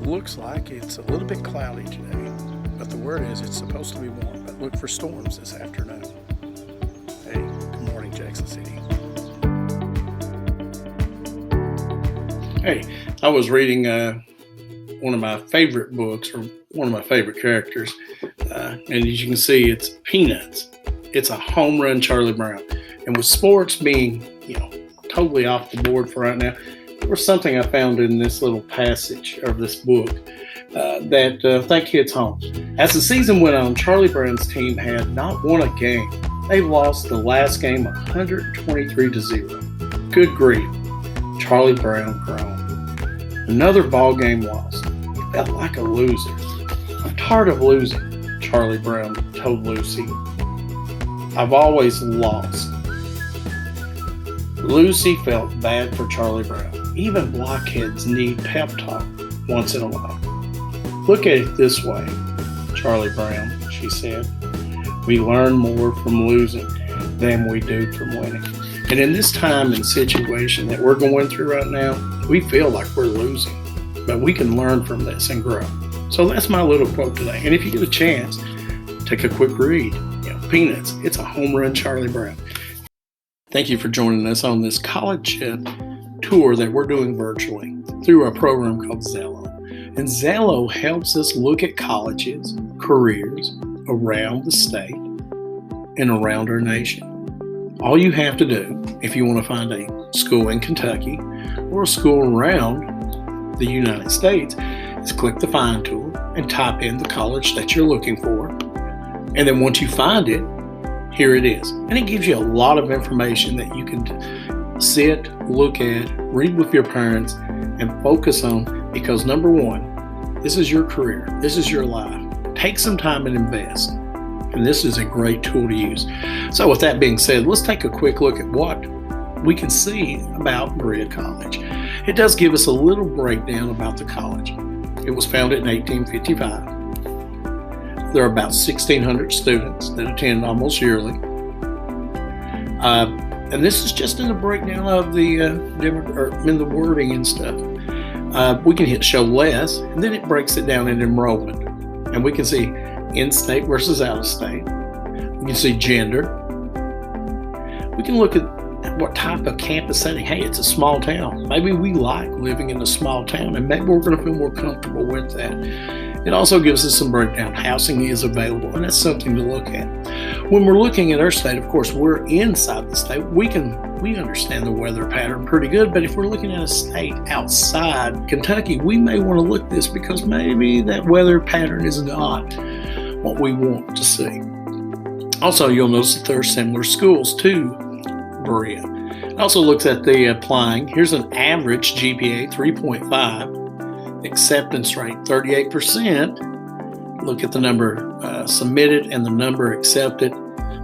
Looks like it's a little bit cloudy today, but the word is it's supposed to be warm, but look for storms this afternoon. Hey, good morning, Jackson City. Hey, I was reading one of my favorite books, or one of my favorite characters, and as you can see, it's Peanuts. It's a home run Charlie Brown. And with sports being, totally off the board for right now, there was something I found in this little passage of this book that I think hits home. As the season went on, Charlie Brown's team had not won a game. They lost the last game 123-0. Good grief. Charlie Brown groaned. Another ball game lost. He felt like a loser. I'm tired of losing, Charlie Brown told Lucy. I've always lost. Lucy felt bad for Charlie Brown. Even blockheads need pep talk once in a while. Look at it this way, Charlie Brown, she said. We learn more from losing than we do from winning. And in this time and situation that we're going through right now, we feel like we're losing, but we can learn from this and grow. So that's my little quote today. And if you get a chance, take a quick read. Peanuts, it's a home run Charlie Brown. Thank you for joining us on this college tour that we're doing virtually through a program called Zello. And Zello helps us look at colleges, careers around the state and around our nation. All you have to do, if you want to find a school in Kentucky or a school around the United States, is click the Find tool and type in the college that you're looking for. And then once you find it, here it is. And it gives you a lot of information that you can sit, look at, read with your parents, and focus on, because number one, this is your career. This is your life. Take some time and invest. And this is a great tool to use. So with that being said, let's take a quick look at what we can see about Berea College. It does give us a little breakdown about the college. It was founded in 1855. There are about 1,600 students that attend almost yearly. And this is just in the breakdown of the in the wording and stuff. We can hit show less, and then it breaks it down in enrollment. And we can see in-state versus out-of-state. We can see gender. We can look at what type of campus setting. Hey, it's a small town. Maybe we like living in a small town, and maybe we're going to feel more comfortable with that. It also gives us some breakdown. Housing is available, and that's something to look at. When we're looking at our state, of course, we're inside the state. We understand the weather pattern pretty good, but if we're looking at a state outside Kentucky, we may want to look at this because maybe that weather pattern is not what we want to see. Also, you'll notice that there are similar schools to Berea. It also looks at the applying. Here's an average GPA 3.5. Acceptance rate 38%. Look at the number submitted and the number accepted.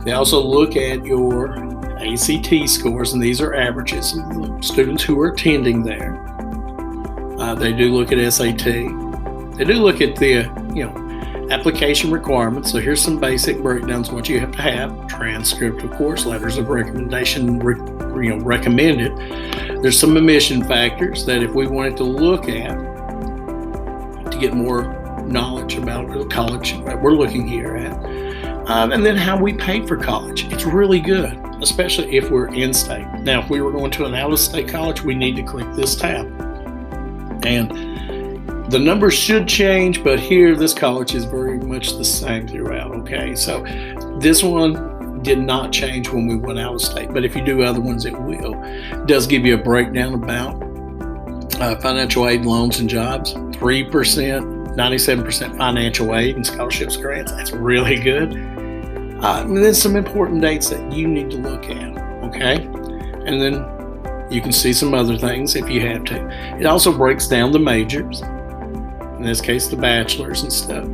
They also look at your ACT scores, and these are averages of the students who are attending there. They do look at SAT. They do look at the application requirements. So here's some basic breakdowns of what you have to have. Transcript, of course, letters of recommendation, recommended. There's some admission factors that if we wanted to look at to get more knowledge about the college that we're looking here at. And then how we pay for college. It's really good, especially if we're in-state. Now, if we were going to an out-of-state college, we need to click this tab. And the numbers should change, but here, this college is very much the same throughout, okay? So this one did not change when we went out-of-state, but if you do other ones, it will. It does give you a breakdown about financial aid, loans, and jobs. 3%. 97% financial aid and scholarships grants. That's really good. And then some important dates that you need to look at, okay? And then you can see some other things if you have to. It also breaks down the majors, in this case the bachelors and stuff,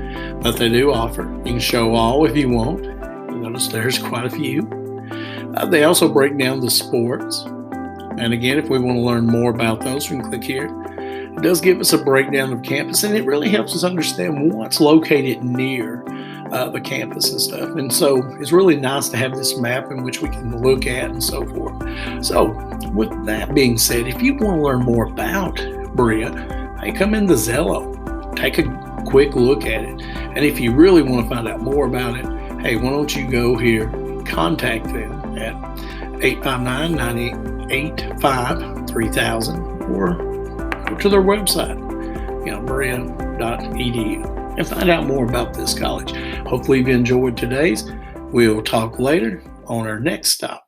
that they do offer. You can show all if you want. You'll notice there's quite a few. They also break down the sports. And again, if we want to learn more about those, we can click here. It does give us a breakdown of campus, and it really helps us understand what's located near the campus and stuff. And so it's really nice to have this map in which we can look at and so forth. So with that being said, if you want to learn more about Berea, hey, come into Zello. take a quick look at it. And if you really want to find out more about it, hey, why don't you go here, contact them at 859-985-3000 or go to their website, berea.edu, and find out more about this college. Hopefully you've enjoyed today's. We'll talk later on our next stop.